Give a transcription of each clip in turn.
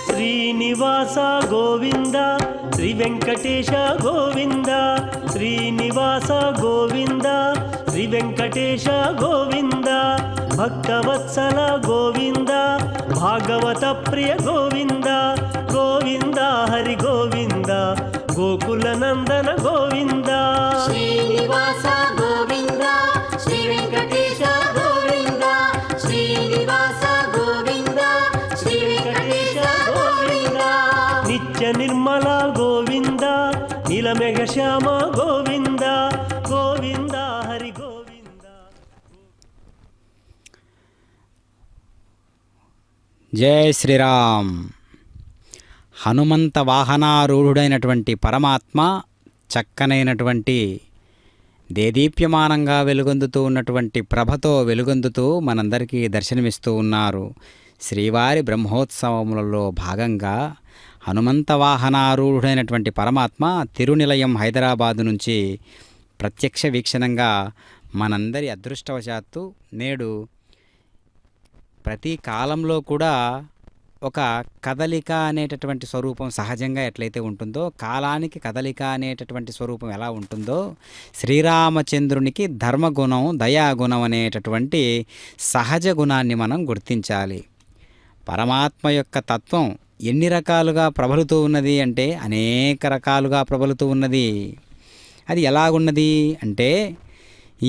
శ్రీనివాస గోవింద శ్రీ వెంకటేశ గోవింద శ్రీనివాస గోవింద శ్రీ వెంకటేశ గోవింద భక్తవత్సల గోవింద భాగవత ప్రియ గోవింద గోవింద హరి గోవింద గోకుల నందన గోవింద శ్రీనివాస గోవింద శ్రీ వెంకటేశ గోవింద శ్రీనివాస గోవింద శ్రీ వెంకటేశ గోవింద నిత్య నిర్మల గోవింద నీలమేఘ శ్యామ గోవింద గోవింద హరి గోవింద. జై శ్రీరామ్. హనుమంత వాహనారూఢుడైనటువంటి పరమాత్మ చక్కనైనటువంటి దేదీప్యమానంగా వెలుగొందుతూ ఉన్నటువంటి ప్రభతో వెలుగొందుతూ మనందరికీ దర్శనమిస్తూ ఉన్నారు. శ్రీవారి బ్రహ్మోత్సవములలో భాగంగా హనుమంత వాహనారూఢుడైనటువంటి పరమాత్మ తిరునిలయం హైదరాబాదు నుంచి ప్రత్యక్ష వీక్షణంగా మనందరి అదృష్టవశాత్తు నేడు ప్రతి కాలంలో కూడా ఒక కదలిక అనేటటువంటి స్వరూపం సహజంగా ఎట్లయితే ఉంటుందో, కాలానికి కదలిక అనేటటువంటి స్వరూపం ఎలా ఉంటుందో, శ్రీరామచంద్రునికి ధర్మగుణం దయాగుణం అనేటటువంటి సహజ గుణాన్ని మనం గుర్తించాలి. పరమాత్మ యొక్క తత్వం ఎన్ని రకాలుగా ప్రబలుతూ ఉన్నది అంటే అనేక రకాలుగా ప్రబలుతూ ఉన్నది. అది ఎలాగున్నది అంటే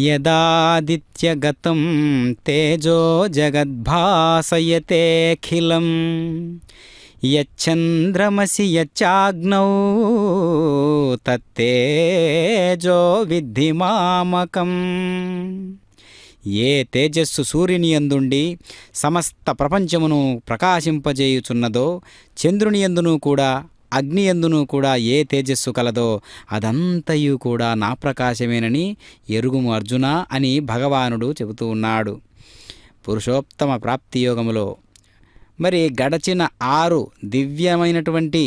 యదాదిత్యగతం తేజో జగద్భాసయతేఖిలం యచ్చంద్రమసి యచ్చాగ్నౌ తత్తేజో విద్ధి మామకం. ఏ తేజస్సు సూర్యుని యందుండి సమస్త ప్రపంచమును ప్రకాశింపజేయుచున్నదో, చంద్రుని యందును కూడా అగ్ని యందును కూడా ఏ తేజస్సు కలదో అదంతయు కూడా నా ప్రకాశమేనని ఎరుగుము అర్జున అని భగవానుడు చెబుతూ ఉన్నాడు. పురుషోత్తమ ప్రాప్తి యోగములో మరి గడచిన 6 దివ్యమైనటువంటి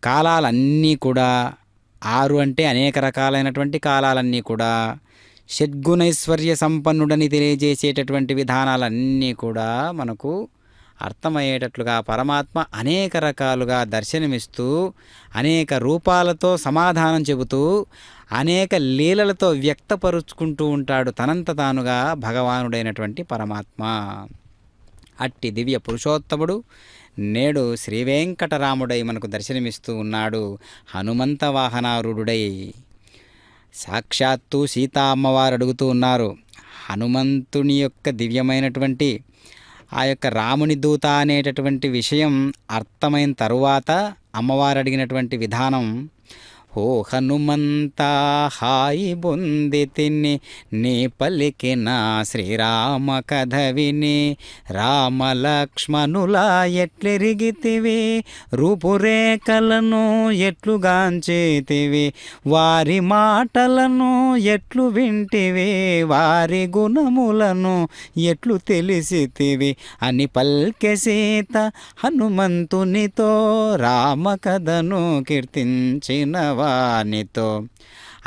కాలాలన్నీ కూడా, 6 అంటే అనేక రకాలైనటువంటి కాలాలన్నీ కూడా షడ్గుణైశ్వర్య సంపన్నుడని తెలియజేసేటటువంటి విధానాలన్నీ కూడా మనకు అర్థమయ్యేటట్లుగా పరమాత్మ అనేక రకాలుగా దర్శనమిస్తూ అనేక రూపాలతో సమాధానం చెబుతూ అనేక లీలలతో వ్యక్తపరుచుకుంటూ ఉంటాడు తనంత తానుగా భగవానుడైనటువంటి పరమాత్మ. అట్టి దివ్య పురుషోత్తముడు నేడు శ్రీవేంకటరాముడై మనకు దర్శనమిస్తూ ఉన్నాడు. హనుమంత వాహనారూఢుడై సాక్షాత్తు సీతా అమ్మవారు అడుగుతూ ఉన్నారు. హనుమంతుని యొక్క దివ్యమైనటువంటి ఆ యొక్క రాముని దూత అనేటటువంటి విషయం అర్థమైన తరువాత అమ్మవారు అడిగినటువంటి విధానం, ఓ హనుమంత హాయి బొందితిని నీ పలికిన శ్రీరామ కథ విని రామలక్ష్మణుల ఎట్లెరిగితివి రూపురేఖలను ఎట్లుగాంచేతివి వారి మాటలను ఎట్లు వింటివి వారి గుణములను ఎట్లు తెలిసితివి అని పల్కె సీత హనుమంతునితో రామ కథను కీర్తించిన వానితో.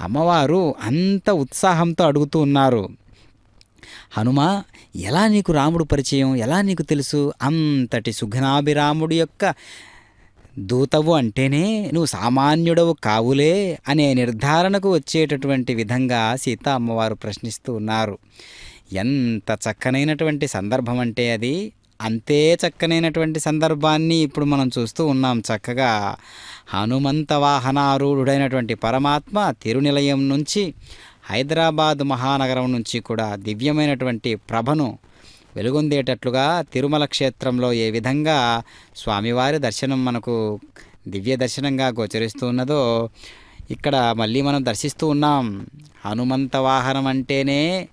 అమ్మవారు అంత ఉత్సాహంతో అడుగుతూ ఉన్నారు, హనుమ ఎలా నీకు రాముడు పరిచయం, ఎలా నీకు తెలుసు? అంతటి సుఘనాభిరాముడి యొక్క దూతవు అంటేనే నువ్వు సామాన్యుడవు కావులే అనే నిర్ధారణకు వచ్చేటటువంటి విధంగా సీతా అమ్మవారు ప్రశ్నిస్తూ ఉన్నారు. ఎంత చక్కనైనటువంటి సందర్భం అంటే అది అంతే చక్కనైనటువంటి సందర్భాన్ని ఇప్పుడు మనం చూస్తూ ఉన్నాం. చక్కగా హనుమంత వాహనారూఢుడైనటువంటి పరమాత్మ తిరునిలయం నుంచి హైదరాబాదు మహానగరం నుంచి కూడా దివ్యమైనటువంటి ప్రభను వెలుగొందేటట్లుగా తిరుమల క్షేత్రంలో ఏ విధంగా స్వామివారి దర్శనం మనకు దివ్య దర్శనంగా గోచరిస్తూ ఉన్నదో ఇక్కడ మళ్ళీ మనం దర్శిస్తూ ఉన్నాం. హనుమంత వాహనం అంటేనే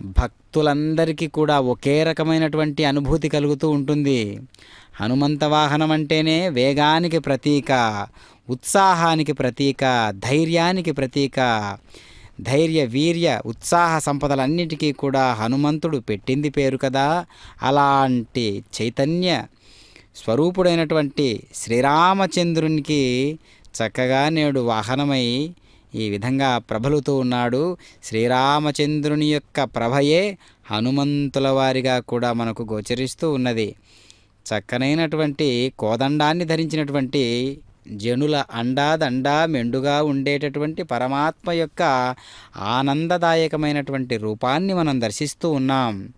భక్తులందరికీ కూడా ఒకే రకమైనటువంటి అనుభూతి కలుగుతూ ఉంటుంది. హనుమంత వాహనం అంటేనే వేగానికి ప్రతీక, ఉత్సాహానికి ప్రతీక, ధైర్యానికి ప్రతీక. ధైర్య, వీర్య, ఉత్సాహ సంపదలన్నిటికీ కూడా హనుమంతుడు పెట్టింది పేరు కదా. అలాంటి చైతన్య స్వరూపుడైనటువంటి శ్రీరామచంద్రునికి చక్కగా నేడు వాహనమై ఈ విధంగా ప్రబలుతూ ఉన్నాడు. శ్రీరామచంద్రుని యొక్క ప్రభయే హనుమంతుల వారిగా కూడా మనకు గోచరిస్తూ ఉన్నది. చక్కనైనటువంటి కోదండాన్ని ధరించినటువంటి జనుల అండాదండా మెండుగా ఉండేటటువంటి పరమాత్మ యొక్క ఆనందదాయకమైనటువంటి రూపాన్ని మనం దర్శిస్తూ ఉన్నాం.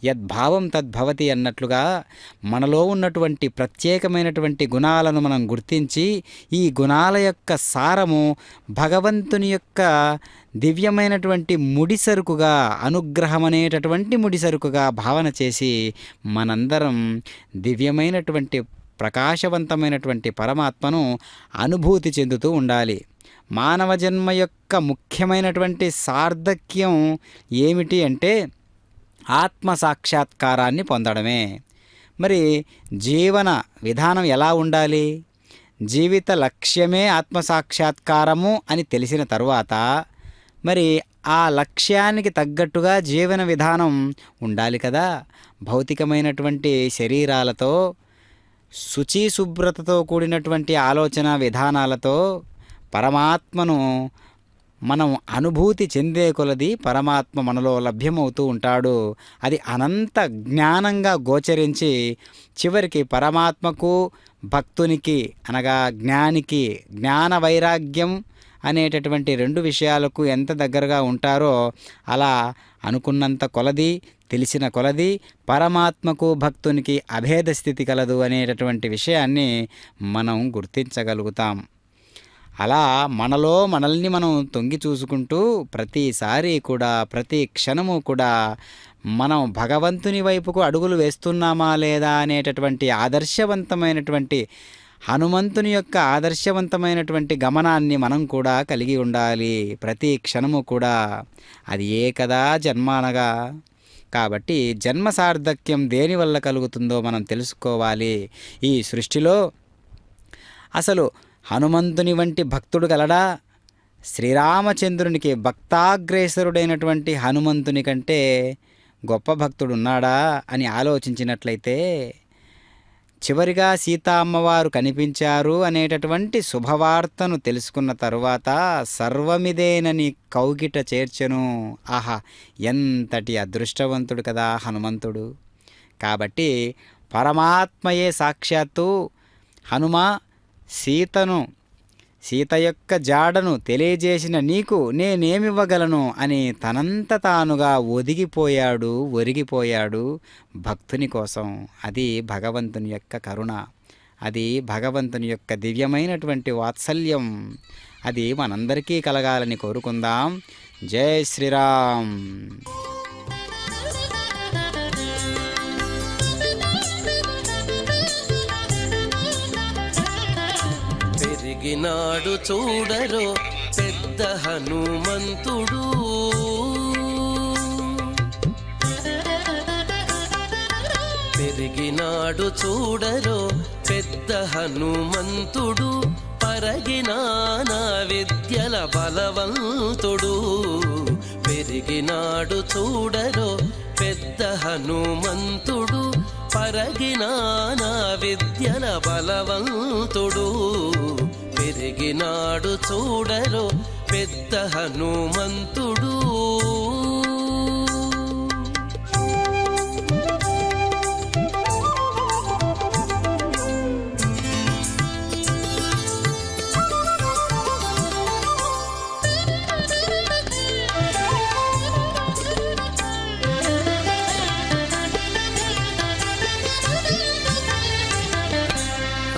యద్భావం తద్భవతి అన్నట్లుగా మనలో ఉన్నటువంటి ప్రత్యేకమైనటువంటి గుణాలను మనం గుర్తించి ఈ గుణాల యొక్క సారము భగవంతుని యొక్క దివ్యమైనటువంటి ముడిసరుకుగా, అనుగ్రహం అనేటటువంటి ముడిసరుకుగా భావన చేసి మనందరం దివ్యమైనటువంటి ప్రకాశవంతమైనటువంటి పరమాత్మను అనుభూతి చెందుతూ ఉండాలి. మానవ జన్మ యొక్క ముఖ్యమైనటువంటి సార్థక్యం ఏమిటి అంటే ఆత్మ సాక్షాత్కారాన్ని పొందడమే. మరి జీవన విధానం ఎలా ఉండాలి? జీవిత లక్ష్యమే ఆత్మసాక్షాత్కారము అని తెలిసిన తరువాత మరి ఆ లక్ష్యానికి తగ్గట్టుగా జీవన విధానం ఉండాలి కదా. భౌతికమైనటువంటి శరీరాలతో, శుచి శుభ్రతతో కూడినటువంటి ఆలోచన విధానాలతో పరమాత్మను మనం అనుభూతి చెందే కొలది పరమాత్మ మనలో లభ్యమవుతూ ఉంటాడు. అది అనంత జ్ఞానంగా గోచరించి చివరికి పరమాత్మకు, భక్తునికి అనగా జ్ఞానికి జ్ఞాన వైరాగ్యం అనేటటువంటి రెండు విషయాలకు ఎంత దగ్గరగా ఉంటారో అలా అనుకున్నంత కొలది, తెలిసిన కొలది పరమాత్మకు, భక్తునికి అభేద స్థితి కలదు అనేటటువంటి విషయాన్ని మనం గుర్తించగలుగుతాం. అలా మనలో మనల్ని మనం తొంగి చూసుకుంటూ ప్రతిసారి కూడా, ప్రతి క్షణము కూడా మనం భగవంతుని వైపుకు అడుగులు వేస్తున్నామా లేదా అనేటటువంటి ఆదర్శవంతమైనటువంటి హనుమంతుని యొక్క ఆదర్శవంతమైనటువంటి గమనాన్ని మనం కూడా కలిగి ఉండాలి ప్రతి క్షణము కూడా. అది ఏ కదా జన్మ అనగా. కాబట్టి జన్మ సార్థక్యం దేనివల్ల కలుగుతుందో మనం తెలుసుకోవాలి. ఈ సృష్టిలో అసలు హనుమంతుని వంటి భక్తుడు గలడా? శ్రీరామచంద్రునికి భక్తాగ్రేసరుడైనటువంటి హనుమంతుని కంటే గొప్ప భక్తుడు ఉన్నాడా అని ఆలోచించినట్లయితే చివరిగా సీతా అమ్మవారు కనిపించారు అనేటటువంటి శుభవార్తను తెలుసుకున్న తరువాత సర్వమిదేనని కౌగిట చేర్చెను. ఆహా, ఎంతటి అదృష్టవంతుడు కదా హనుమంతుడు. కాబట్టి పరమాత్మయే సాక్షాత్తు హనుమ సీత యొక్క జాడను తెలియజేసిన నీకు నేనేమివ్వగలను అని తనంత తానుగా ఒరిగిపోయాడు భక్తుని కోసం. అది భగవంతుని యొక్క కరుణ, అది భగవంతుని యొక్క దివ్యమైనటువంటి వాత్సల్యం. అది మనందరికీ కలగాలని కోరుకుందాం. జై శ్రీరామ్. పెరిగినాడు చూడరో పెద్ద హనుమంతుడు, పెరిగినాడు చూడరో పెద్ద హనుమంతుడు, పరగినానా విద్యల బలవంతుడు. పెరిగినాడు చూడరో పెద్ద హనుమంతుడు, పరగినానా విద్యల బలవంతుడు. పెరిగినాడు చూడరో పెద్ద హనుమంతుడు.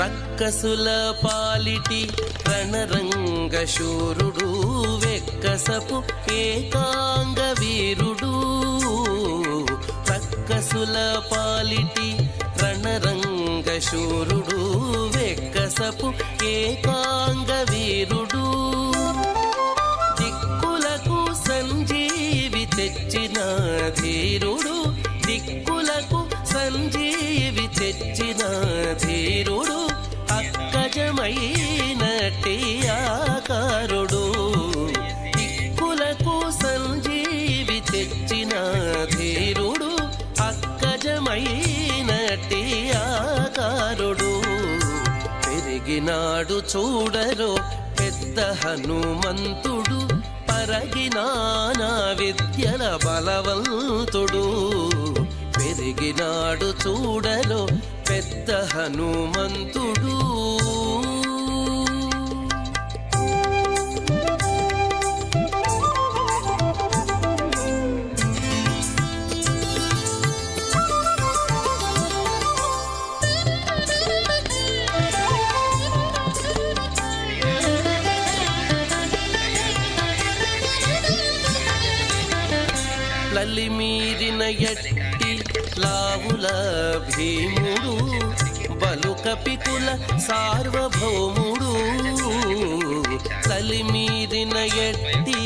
రక్కసుల పాలిటి రణరంగ శూరుడు, వెక్కసపు ఏకాంగ వీరుడు. రక్కసుల పాలిటి రణరంగ శూరుడు, వెక్కసపు ఏకాంగ వీరుడు. ధీరుడు అక్కజమైనట్టి ఆకారుడు దిక్కులకు సంజీవి తెచ్చిన ధీరుడు అక్కజమైనట్టి ఆకారుడు పెరిగినాడు చూడరో పెద్ద హనుమంతుడు పరగినానా విద్యల బలవంతుడు పెరిగినాడు చూడరో పెద్ద హనుమంతుడు లలిమీరిన ఎట్టి లావుల భీముడు బలుకపికుల సార్వభౌముడు లలిమీరిన ఎట్టి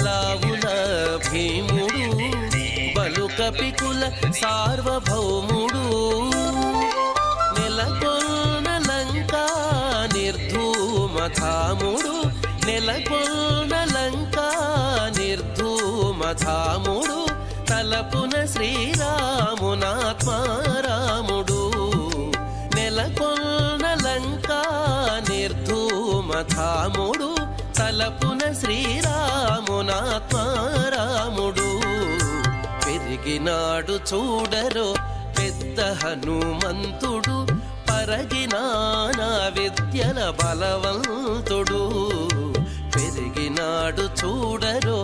లావుల భీముడు బలుకపికుల సార్వభౌముడు నెలకొన్న లంకా నిర్ధూమధాముడు నెలకొన్న లంకా నిర్ధూమధాముడు తలపున శ్రీరామునాత్మారాముడు నెలకొన్న లంకా నిర్ధూమధాముడు తలపున శ్రీరామునాత్మారాముడు పెరిగినాడు చూడరో పెద్ద హనుమంతుడు పరగినానా విద్యల బలవంతుడు పెరిగినాడు చూడరో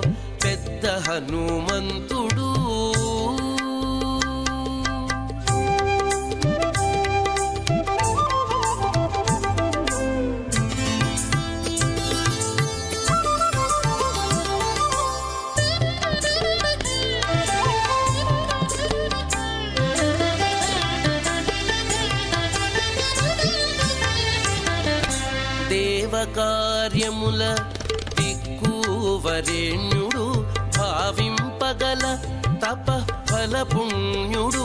పెద్ద హనుమంతుడు దేవకార్యముల దిక్కువరేణ్యుడు భావింపగల తపఫల పుణ్యుడు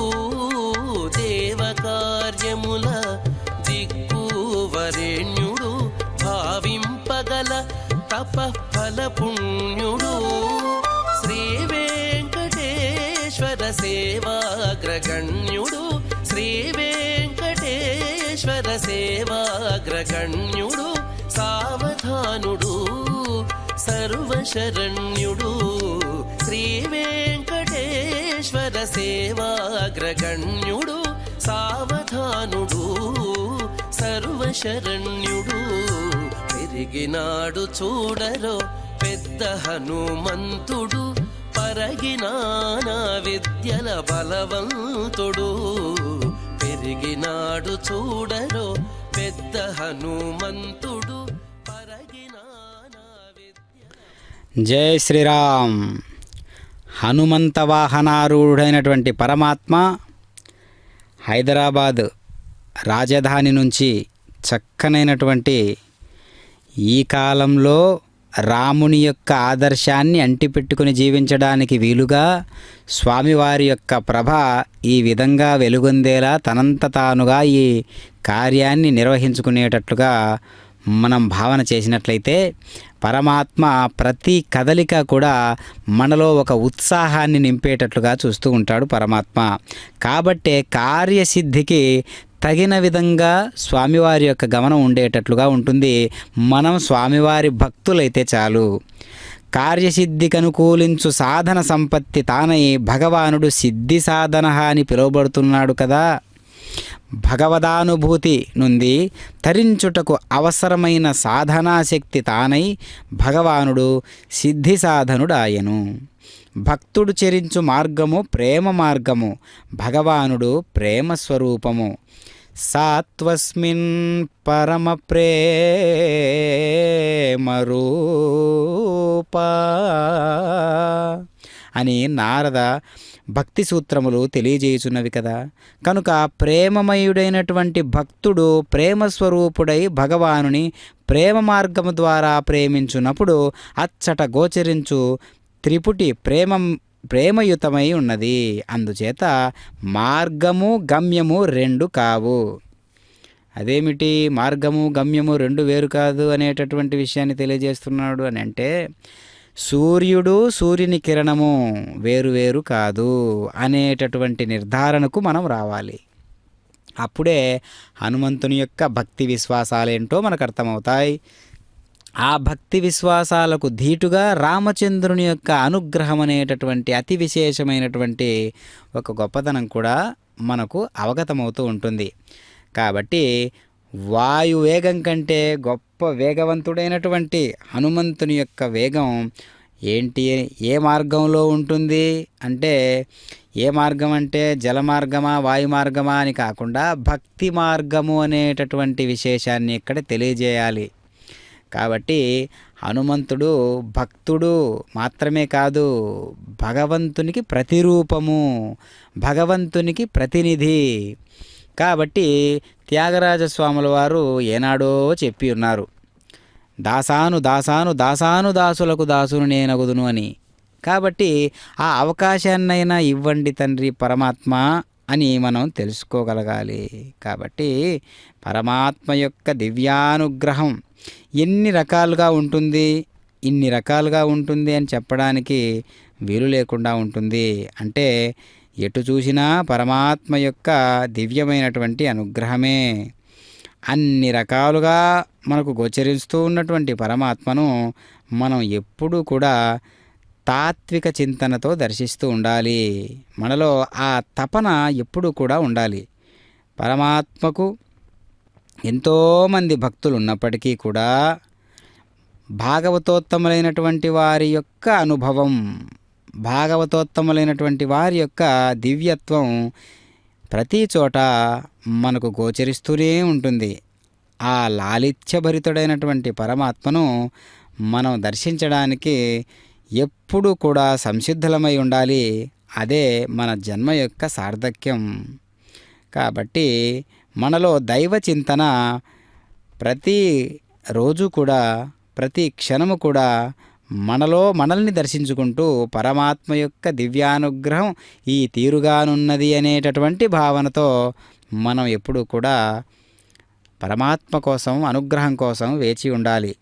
దేవకార్యముల దిక్కువరేణ్యుడు భావింపగల తపఫల పుణ్యుడు శ్రీ వెంకటేశ్వర సేవాగ్రగణ్యుడు శ్రీ వెంకటేశ్వర సేవాగ్రగణ్యుడు సావధానుడు సర్వశరణ్యుడు శ్రీ వెంకటేశ్వర సేవాగ్రగణ్యుడు సావధానుడు సర్వశరణ్యుడు పెరిగినాడు చూడరో పెద్ద హనుమంతుడు పరగినానా విద్యల బలవంతుడు పెరిగినాడు చూడరో పెద్ద హనుమంతుడు పరగినానా విద్యల జై శ్రీరామ్. హనుమంత వాహనారూఢుడైనటువంటి పరమాత్మ హైదరాబాద్ రాజధాని నుంచి చక్కనైనటువంటి ఈ కాలంలో రాముని యొక్క ఆదర్శాన్ని అంటిపెట్టుకుని జీవించడానికి వీలుగా స్వామివారి యొక్క ప్రభ ఈ విధంగా వెలుగొందేలా తనంత తానుగా ఈ కార్యాన్ని నిర్వహించుకునేటట్లుగా మనం భావన చేసినట్లయితే పరమాత్మ ప్రతి కదలిక కూడా మనలో ఒక ఉత్సాహాన్ని నింపేటట్లుగా చూస్తూ ఉంటాడు పరమాత్మ. కాబట్టే కార్యసిద్ధికి తగిన విధంగా స్వామివారి యొక్క గమనం ఉండేటట్లుగా ఉంటుంది. మనం స్వామివారి భక్తులైతే చాలు. కార్యసిద్ధికి అనుకూలించు సాధన సంపత్తి తానై భగవానుడు సిద్ధి సాధన అని పిలువబడుతున్నాడు కదా. భగవదానుభూతి నుండి తరించుటకు అవసరమైన సాధనాశక్తి తానై భగవానుడు సిద్ధి సాధనుడాయను. భక్తుడు చెరించు మార్గము ప్రేమ మార్గము, భగవానుడు ప్రేమ స్వరూపము. సాత్వస్మిన్ పరమ ప్రేమరూపా అని నారద భక్తి సూత్రములు తెలియజేయుచున్నవి కదా. కనుక ప్రేమమయుడైనటువంటి భక్తుడు ప్రేమస్వరూపుడై భగవానుని ప్రేమ మార్గము ద్వారా ప్రేమించున్నప్పుడు అచ్చట గోచరించు త్రిపుటి ప్రేమయుతమై ఉన్నది. అందుచేత మార్గము గమ్యము రెండు కావు. అదేమిటి మార్గము గమ్యము రెండు వేరు కాదు అనేటటువంటి విషయాన్ని తెలియజేస్తున్నాడు అని అంటే, సూర్యుడు సూర్యుని కిరణము వేరు వేరు కాదు అనేటటువంటి నిర్ధారణకు మనం రావాలి. అప్పుడే హనుమంతుని యొక్క భక్తి విశ్వాసాలేంటో మనకు అర్థమవుతాయి. ఆ భక్తి విశ్వాసాలకు ధీటుగా రామచంద్రుని యొక్క అనుగ్రహం అనేటటువంటి అతి విశేషమైనటువంటి ఒక గొప్పతనం కూడా మనకు అవగతమవుతూ ఉంటుంది. కాబట్టి వాయు వేగం కంటే గొప్ప వేగవంతుడైనటువంటి హనుమంతుని యొక్క వేగం ఏంటి, ఏ మార్గంలో ఉంటుంది అంటే, ఏ మార్గం అంటే జల మార్గమా వాయు మార్గమా అని కాకుండా భక్తి మార్గము అనేటటువంటి విశేషాన్ని ఇక్కడ తెలియజేయాలి. కాబట్టి హనుమంతుడు భక్తుడు మాత్రమే కాదు, భగవంతునికి ప్రతిరూపము, భగవంతునికి ప్రతినిధి. కాబట్టి త్యాగరాజస్వాముల వారు ఏనాడో చెప్పి ఉన్నారు, దాసాను దాసాను దాసాను దాసులకు దాసును నేనగుదును అని. కాబట్టి ఆ అవకాశాన్నైనా ఇవ్వండి తండ్రి పరమాత్మ అని మనం తెలుసుకోగలగాలి. కాబట్టి పరమాత్మ యొక్క దివ్యానుగ్రహం ఎన్ని రకాలుగా ఉంటుంది, ఇన్ని రకాలుగా ఉంటుంది అని చెప్పడానికి వీలు లేకుండా ఉంటుంది. అంటే ఎటు చూసినా పరమాత్మ యొక్క దివ్యమైనటువంటి అనుగ్రహమే. అన్ని రకాలుగా మనకు గోచరిస్తూ ఉన్నటువంటి పరమాత్మను మనం ఎప్పుడూ కూడా తాత్విక చింతనతో దర్శిస్తూ ఉండాలి. మనలో ఆ తపన ఎప్పుడూ కూడా ఉండాలి. పరమాత్మకు ఎంతోమంది భక్తులు ఉన్నప్పటికీ కూడా భాగవతోత్తములైనటువంటి వారి యొక్క అనుభవం, భాగవతోత్తములైనటువంటి వారి యొక్క దివ్యత్వం ప్రతి చోట మనకు గోచరిస్తూనే ఉంటుంది. ఆ లాలిత్యభరితుడైనటువంటి పరమాత్మను మనం దర్శించడానికి ఎప్పుడూ కూడా సంసిద్ధులమై ఉండాలి. అదే మన జన్మ యొక్క సార్థక్యం. కాబట్టి మనలో దైవ చింతన ప్రతి రోజు కూడా, ప్రతి క్షణము కూడా మనలో మనల్ని దర్శించుకుంటూ పరమాత్మ యొక్క దివ్యానుగ్రహం ఈ తీరుగానున్నది అనేటటువంటి భావనతో మనం ఎప్పుడూ కూడా పరమాత్మ కోసం, అనుగ్రహం కోసం వేచి ఉండాలి.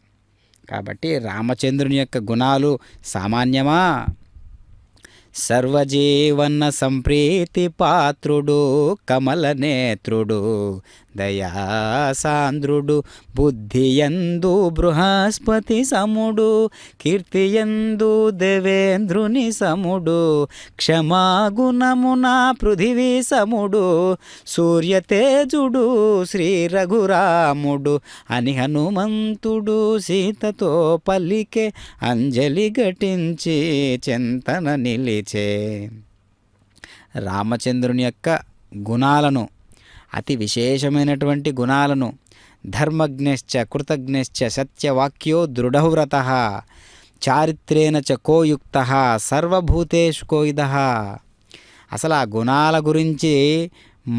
కాబట్టి రామచంద్రుని యొక్క గుణాలు సామాన్యమా? సర్వజీవన సంప్రీతి పాత్రుడు, కమల నేత్రుడు, దయాసాంద్రుడు, బుద్ధియందు బృహస్పతి సముడు, కీర్తియందు దేవేంద్రుని సముడు, క్షమాగుణమున పృథివీ సముడు, సూర్యతేజుడు శ్రీ రఘురాముడు అని హనుమంతుడు సీతతో పలికే, అంజలి ఘటించి చింతన నిలిచే. రామచంద్రుని యొక్క గుణాలను, అతి విశేషమైనటువంటి గుణాలను, ధర్మజ్ఞశ్చ కృతజ్ఞశ్చ సత్యవాక్యో దృఢవ్రతః చారిత్రేణ చ కోయుక్తః సర్వభూతేషు కోయిదః. అసలు ఆ గుణాల గురించి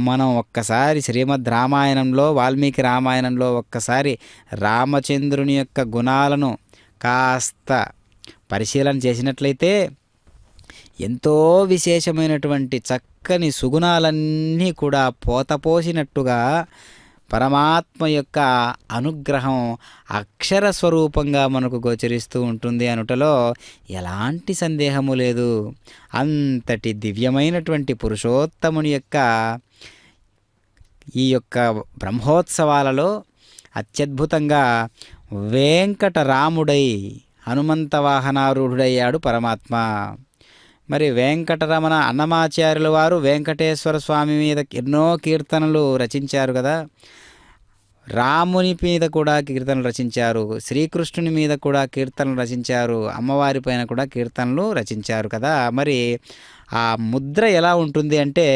మనం ఒక్కసారి శ్రీమద్ రామాయణంలో, వాల్మీకి రామాయణంలో ఒక్కసారి రామచంద్రుని యొక్క గుణాలను కాస్త పరిశీలన చేసినట్లయితే ఎంతో విశేషమైనటువంటి చక్కని సుగుణాలన్నీ కూడా పోతపోసినట్టుగా పరమాత్మ యొక్క అనుగ్రహం అక్షర స్వరూపంగా మనకు గోచరిస్తూ ఉంటుంది అనుటలో ఎలాంటి సందేహము లేదు. అంతటి దివ్యమైనటువంటి పురుషోత్తముని యొక్క ఈ యొక్క బ్రహ్మోత్సవాలలో అత్యద్భుతంగా వెంకటరాముడై హనుమంత వాహనారూఢుడయ్యాడు పరమాత్మ. మరి వెంకటరమణ అన్నమాచార్యుల వారు వెంకటేశ్వర స్వామి మీద ఎన్నో కీర్తనలు రచించారు కదా. రాముని మీద కూడా కీర్తనలు రచించారు, శ్రీకృష్ణుని మీద కూడా కీర్తనలు రచించారు, అమ్మవారి పైన కూడా కీర్తనలు రచించారు కదా. మరి ఆ ముద్ర ఎలా ఉంటుంది అంటే,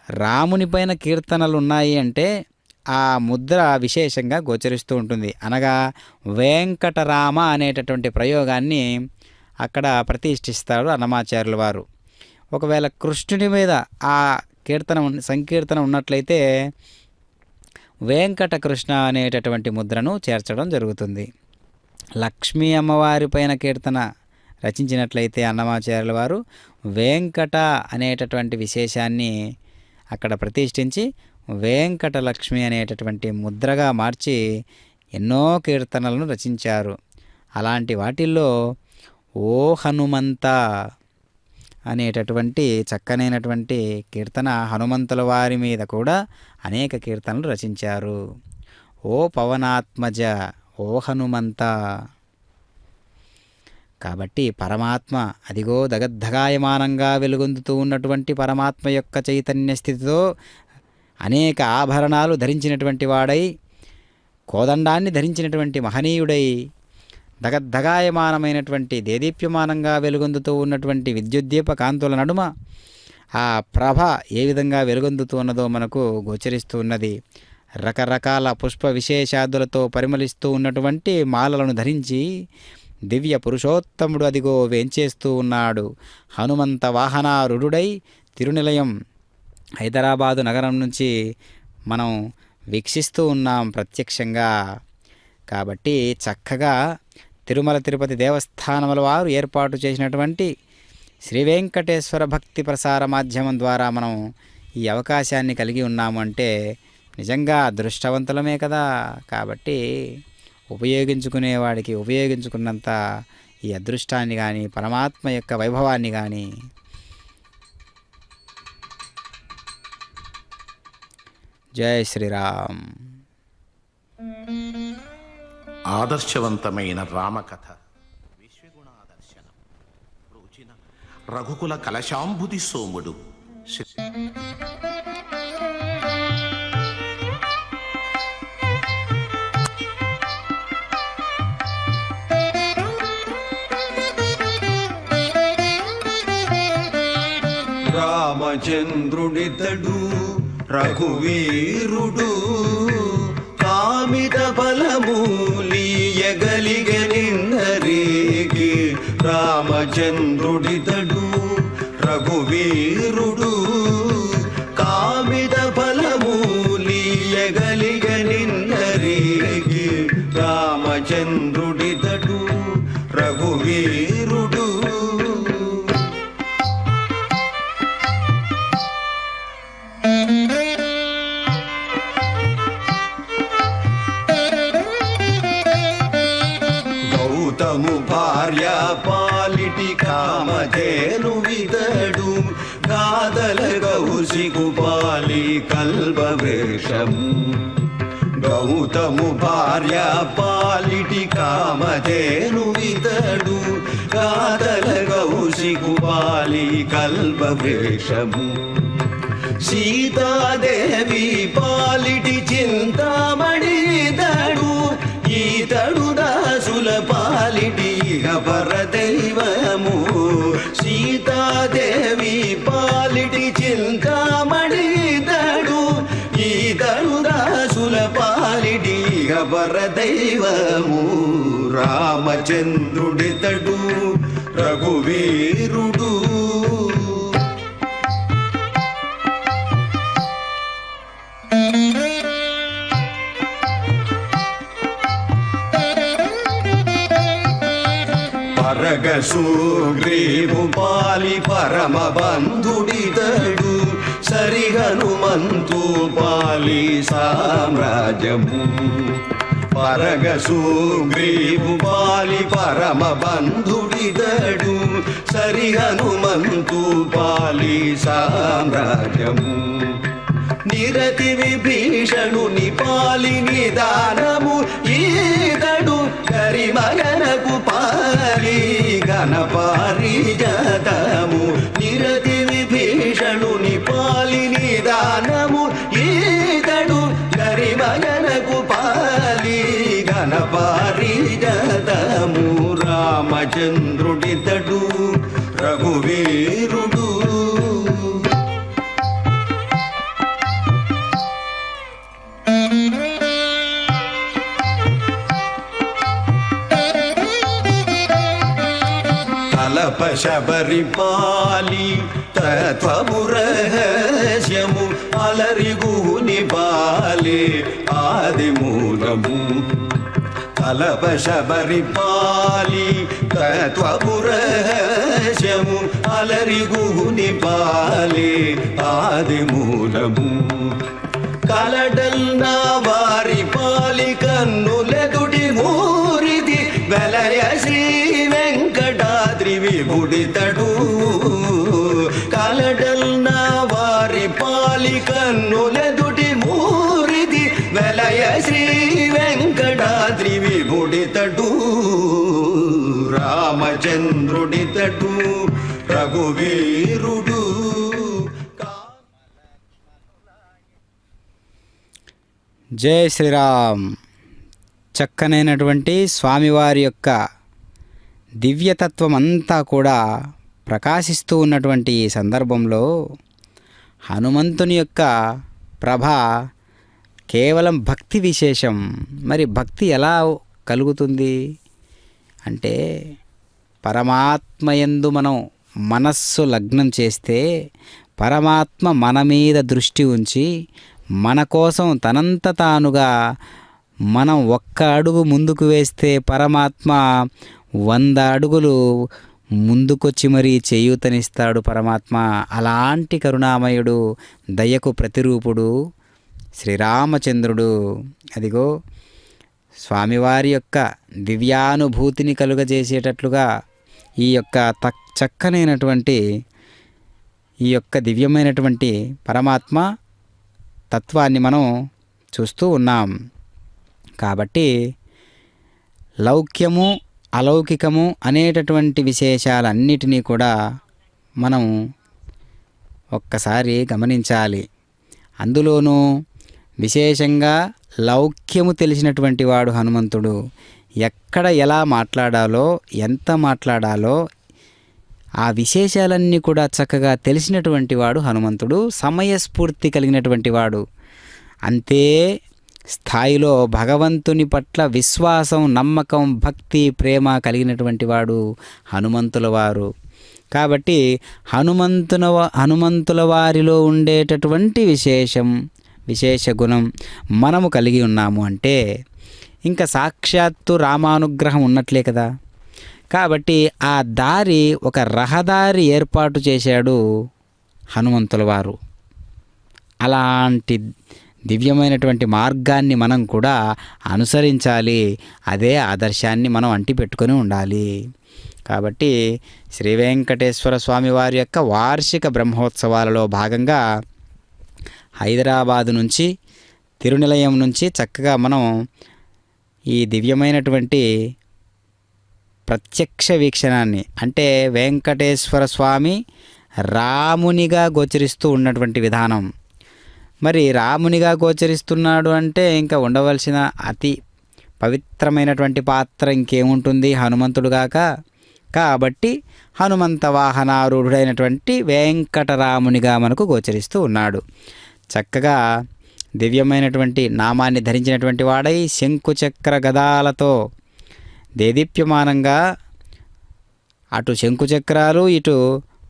రాముని పైన కీర్తనలు ఉన్నాయి అంటే ఆ ముద్ర విశేషంగా గోచరిస్తూ ఉంటుంది. అనగా వెంకటరామ అనేటటువంటి ప్రయోగాన్ని అక్కడ ప్రతిష్ఠిస్తాడు అన్నమాచార్యుల వారు. ఒకవేళ కృష్ణుని మీద ఆ సంకీర్తన ఉన్నట్లయితే వెంకటకృష్ణ అనేటటువంటి ముద్రను చేర్చడం జరుగుతుంది. లక్ష్మీ అమ్మవారి పైన కీర్తన రచించినట్లయితే అన్నమాచార్యుల వారు వెంకట అనేటటువంటి విశేషాన్ని అక్కడ ప్రతిష్ఠించి వెంకటలక్ష్మి అనేటటువంటి ముద్రగా మార్చి ఎన్నో కీర్తనలను రచించారు. అలాంటి వాటిల్లో ఓ హనుమంత అనేటటువంటి చక్కనైనటువంటి కీర్తన హనుమంతుల వారి మీద కూడా అనేక కీర్తనలు రచించారు. ఓ పవనాత్మజ ఓ హనుమంత. కాబట్టి పరమాత్మ అదిగో దగద్ధగాయమానంగా వెలుగొందుతూ ఉన్నటువంటి పరమాత్మ యొక్క చైతన్య స్థితితో అనేక ఆభరణాలు ధరించినటువంటి వాడై, కోదండాన్ని ధరించినటువంటి మహనీయుడై, దగద్ధగాయమానమైనటువంటి దేదీప్యమానంగా వెలుగొందుతూ ఉన్నటువంటి విద్యుద్దీప కాంతుల నడుమ ఆ ప్రభ ఏ విధంగా వెలుగొందుతూ ఉన్నదో మనకు గోచరిస్తూ ఉన్నది. రకరకాల పుష్ప విశేషాదులతో పరిమళిస్తూ ఉన్నటువంటి మాలలను ధరించి దివ్య పురుషోత్తముడు అదిగో వేంచేస్తూ ఉన్నాడు. హనుమంత వాహనారూఢుడై తిరునిలయం హైదరాబాదు నగరం నుంచి మనం వీక్షిస్తూ ఉన్నాం ప్రత్యక్షంగా. కాబట్టి చక్కగా తిరుమల తిరుపతి దేవస్థానముల వారు ఏర్పాటు చేసినటువంటి శ్రీ వెంకటేశ్వర భక్తి ప్రసార మాధ్యమం ద్వారా మనం ఈ అవకాశాన్ని కలిగి ఉన్నాము అంటే నిజంగా అదృష్టవంతులమే కదా. కాబట్టి ఉపయోగించుకునేవాడికి ఉపయోగించుకున్నంత ఈ అదృష్టాన్ని కానీ పరమాత్మ యొక్క వైభవాన్ని కానీ జై శ్రీరామ్. ఆదర్శవంతమైన రామకథ విశ్వగుణాదర్శనం రోచిన రఘుకుల కలశాంబుది సోముడు రామచంద్రుడితడు రఘువీరుడు కామిత బలము లీయగలిగనిన్నరికి. రామచంద్రుడితడు రఘువీరుడు కామిత బలము లీయగలిగనిన్నరికి. రామచంద్రుడితడు రఘువీరుడు గౌతము భార్య పాలిటి కామధేను విదడు గాదల గౌసికు పాలి కల్పవృక్షము. గౌతము భార్య పాలిటి కామధేను విదడు గాదల గౌసికు పాలి కల్పవృక్షము. సీతాదేవి పాలిటి చింతామణి ఇతడు ఈతడు దాసుల పాలిటి పరదైవము. సీతాదేవి పాలిటి చింతామణి ఇతడు ఈతడు దాసుల పాలిటి పరదైవము. రామచంద్రుడితడు రఘువీరుడు సుగ్రీవు పాలి పరమ బంధుడితడు సరి హనుమంతు పాలి సామ్రాజ్యము. పరగ సుగ్రీవు పాలి పరమ బంధుడితడు సరి హనుమంతు పాలి సామ్రాజ్యము. నిరతి విభీషణుని పాలి నిదానము ఈతడు కరిమగనకు పాలి ఘనపారిజాతము. నిరతి విభీషణుని పాలి నిదానము ఈతడు కరిమగనకు పాలి ఘనపారిజాతము. రామచంద్రుడితడు రఘువీరుడు శబరి పాలి తత్వము రహస్యము అలరిగుని బాలే ఆది మూలము. కలప శబరి పాలి తత్వము రహస్యము అలరిగుని బాలే ఆది మూలము. కలడన్న వారి పాలి కన్నులెదుటి ఊరిది వెలయ శ్రీ వెంకటాద్రి విభుడితడు. కలడన్న వారి పాలి కన్నులెదుటి ఊరిది వెలయ శ్రీ వెంకటాద్రి విభుడితడు. రామచంద్రుడితడు రఘువీరుడు. జై శ్రీరామ్. చక్కనైనటువంటి స్వామివారి యొక్క దివ్యతత్వం అంతా కూడా ప్రకాశిస్తూ ఉన్నటువంటి ఈ సందర్భంలో హనుమంతుని యొక్క ప్రభ కేవలం భక్తి విశేషం. మరి భక్తి ఎలా కలుగుతుంది అంటే పరమాత్మయందు మనం మనస్సు లగ్నం చేస్తే పరమాత్మ మన మీద దృష్టి ఉంచి మన కోసం తనంత తానుగా మనం ఒక్క అడుగు ముందుకు వేస్తే పరమాత్మ 100 అడుగులు ముందుకొచ్చి మరీ చేయూతనిస్తాడు పరమాత్మ. అలాంటి కరుణామయుడు, దయకు ప్రతిరూపుడు శ్రీరామచంద్రుడు. అదిగో స్వామివారి యొక్క దివ్యానుభూతిని కలుగజేసేటట్లుగా ఈ యొక్క చక్కనైనటువంటి ఈ యొక్క దివ్యమైనటువంటి పరమాత్మ తత్వాన్ని మనం చూస్తూ ఉన్నాం. కాబట్టి లౌక్యము అలౌకికము అనేటటువంటి విశేషాలన్నిటినీ కూడా మనం ఒక్కసారి గమనించాలి. అందులోనూ విశేషంగా లౌక్యము తెలిసినటువంటి వాడు హనుమంతుడు. ఎక్కడ ఎలా మాట్లాడాలో, ఎంత మాట్లాడాలో ఆ విశేషాలన్నీ కూడా చక్కగా తెలిసినటువంటి వాడు హనుమంతుడు. సమయస్ఫూర్తి కలిగినటువంటి వాడు. అంతే స్థాయిలో భగవంతుని పట్ల విశ్వాసం, నమ్మకం, భక్తి, ప్రేమ కలిగినటువంటి వాడు హనుమంతుల వారు. కాబట్టి హనుమంతుల వారిలో ఉండేటటువంటి విశేష గుణం మనము కలిగి ఉన్నాము అంటే ఇంకా సాక్షాత్తు రామానుగ్రహం ఉన్నట్లే కదా. కాబట్టి ఆ దారి ఒక రహదారి ఏర్పాటు చేశాడు హనుమంతుల వారు. అలాంటి దివ్యమైనటువంటి మార్గాన్ని మనం కూడా అనుసరించాలి. అదే ఆదర్శాన్ని మనం అంటిపెట్టుకొని ఉండాలి. కాబట్టి శ్రీ వెంకటేశ్వర స్వామి వారి యొక్క వార్షిక బ్రహ్మోత్సవాలలో భాగంగా హైదరాబాదు నుంచి, తిరునిలయం నుంచి చక్కగా మనం ఈ దివ్యమైనటువంటి ప్రత్యక్ష వీక్షణాన్ని, అంటే వెంకటేశ్వర స్వామి రామునిగా గోచరిస్తూ ఉన్నటువంటి విధానం. మరి రామునిగా గోచరిస్తున్నాడు అంటే ఇంకా ఉండవలసిన అతి పవిత్రమైనటువంటి పాత్ర ఇంకేముంటుంది హనుమంతుడుగాక. కాబట్టి హనుమంత వాహనారూఢుడైనటువంటి వెంకటరామునిగా మనకు గోచరిస్తూ ఉన్నాడు. చక్కగా దివ్యమైనటువంటి నామాన్ని ధరించినటువంటి వాడై శంకుచక్ర గదాలతో దేదీప్యమానంగా అటు శంకుచక్రాలు ఇటు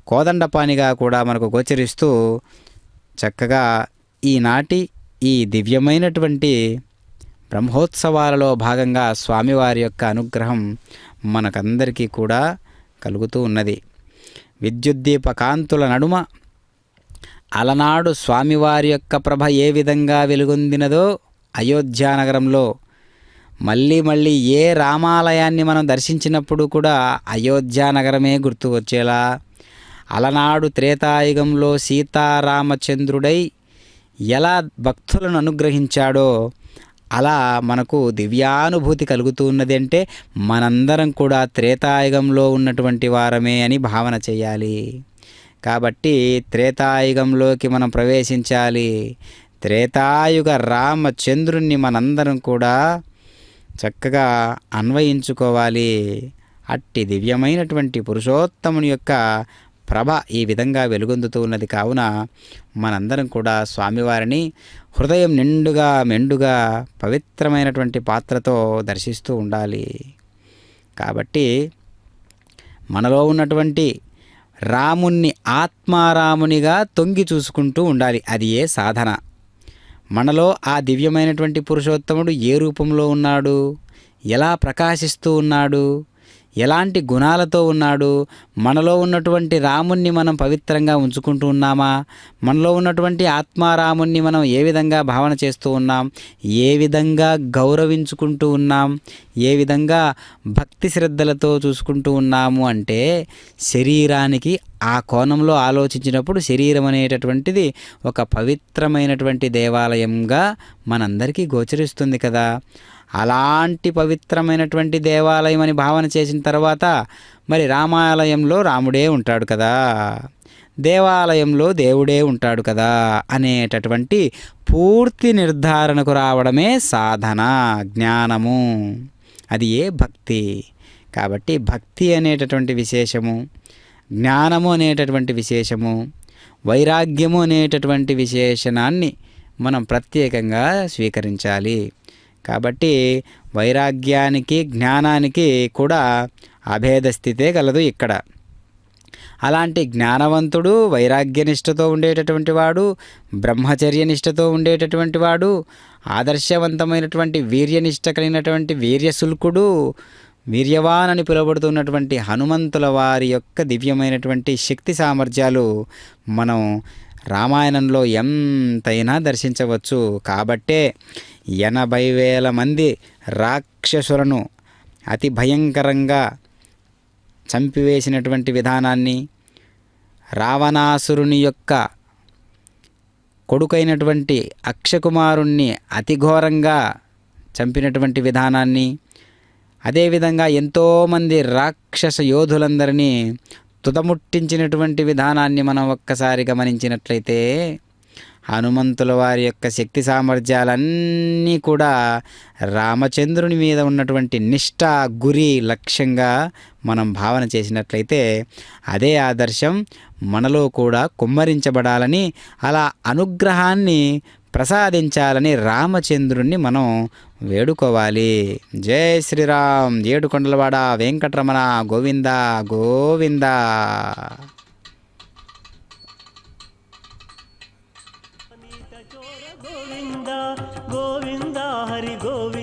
కోదండపానిగా కూడా మనకు గోచరిస్తూ చక్కగా ఈనాటి ఈ దివ్యమైనటువంటి బ్రహ్మోత్సవాలలో భాగంగా స్వామివారి యొక్క అనుగ్రహం మనకందరికీ కూడా కలుగుతూ ఉన్నది. విద్యుద్దీప కాంతుల నడుమ అలనాడు స్వామివారి యొక్క ప్రభ ఏ విధంగా వెలుగొందినదో అయోధ్యానగరంలో మళ్ళీ మళ్ళీ ఏ రామాలయాన్ని మనం దర్శించినప్పుడు కూడా అయోధ్యానగరమే గుర్తు వచ్చేలా అలనాడు త్రేతాయుగంలో సీతారామచంద్రుడై ఎలా భక్తులను అనుగ్రహించాడో అలా మనకు దివ్యానుభూతి కలుగుతూ ఉన్నది. అంటే మనందరం కూడా త్రేతాయుగంలో ఉన్నటువంటి వారమే అని భావన చేయాలి. కాబట్టి త్రేతాయుగంలోకి మనం ప్రవేశించాలి. త్రేతాయుగ రామచంద్రుణ్ణి మనందరం కూడా చక్కగా అన్వయించుకోవాలి. అట్టి దివ్యమైనటువంటి పురుషోత్తముని యొక్క ప్రభ ఈ విధంగా వెలుగొందుతూ ఉన్నది. కావున మనందరం కూడా స్వామివారిని హృదయం నిండుగా మెండుగా పవిత్రమైనటువంటి పాత్రతో దర్శిస్తూ ఉండాలి. కాబట్టి మనలో ఉన్నటువంటి రాముణ్ణి ఆత్మారామునిగా తొంగి చూసుకుంటూ ఉండాలి. అది ఏ సాధన. మనలో ఆ దివ్యమైనటువంటి పురుషోత్తముడు ఏ రూపంలో ఉన్నాడు, ఎలా ప్రకాశిస్తూ ఉన్నాడు, ఎలాంటి గుణాలతో ఉన్నాడు, మనలో ఉన్నటువంటి రాముణ్ణి మనం పవిత్రంగా ఉంచుకుంటూ ఉన్నామా, మనలో ఉన్నటువంటి ఆత్మారాముణ్ణి మనం ఏ విధంగా భావన చేస్తూ ఉన్నాం, ఏ విధంగా గౌరవించుకుంటూ ఉన్నాం, ఏ విధంగా భక్తి శ్రద్ధలతో చూసుకుంటూ ఉన్నాము అంటే శరీరానికి ఆ కోణంలో ఆలోచించినప్పుడు శరీరం అనేటటువంటిది ఒక పవిత్రమైనటువంటి దేవాలయంగా మనందరికీ గోచరిస్తుంది కదా. అలాంటి పవిత్రమైనటువంటి దేవాలయం అని భావన చేసిన తర్వాత మరి రామాలయంలో రాముడే ఉంటాడు కదా, దేవాలయంలో దేవుడే ఉంటాడు కదా అనేటటువంటి పూర్తి నిర్ధారణకు రావడమే సాధన, జ్ఞానము. అది ఏ భక్తి. కాబట్టి భక్తి అనేటటువంటి విశేషము, జ్ఞానము అనేటటువంటి విశేషము, వైరాగ్యము అనేటటువంటి విశేషణాన్ని మనం ప్రత్యేకంగా స్వీకరించాలి. కాబట్టి వైరాగ్యానికి జ్ఞానానికి కూడా అభేద స్థితే కలదు ఇక్కడ. అలాంటి జ్ఞానవంతుడు వైరాగ్యనిష్టతో ఉండేటటువంటి వాడు, బ్రహ్మచర్యనిష్టతో ఉండేటటువంటి వాడు, ఆదర్శవంతమైనటువంటి వీర్యనిష్ట కలిగినటువంటి వీర్యశుల్కుడు, వీర్యవాన్ అని పిలువబడుతున్నటువంటి హనుమంతుల వారి యొక్క దివ్యమైనటువంటి శక్తి సామర్థ్యాలు మనం రామాయణంలో ఎంతైనా దర్శించవచ్చు. కాబట్టే 80,000 మంది రాక్షసులను అతి భయంకరంగా చంపివేసినటువంటి విధానాన్ని, రావణాసురుని యొక్క కొడుకైనటువంటి అక్షకుమారుణ్ణి అతి ఘోరంగా చంపినటువంటి విధానాన్ని, అదేవిధంగా ఎంతోమంది రాక్షస యోధులందరినీ తుదముట్టించినటువంటి విధానాన్ని మనం ఒక్కసారి గమనించినట్లయితే హనుమంతుల వారి యొక్క శక్తి సామర్థ్యాలన్నీ కూడా రామచంద్రుని మీద ఉన్నటువంటి నిష్ఠ, గురి, లక్ష్యంగా మనం భావన చేసినట్లయితే అదే ఆదర్శం మనలో కూడా కుమ్మరించబడాలని, అలా అనుగ్రహాన్ని ప్రసాదించాలని రామచంద్రుణ్ణి మనం వేడుకోవాలి. జై శ్రీరామ్. ఏడుకొండలవాడ వెంకటరమణ గోవింద గోవింద. గోవింద గోవింద హరి గోవింద.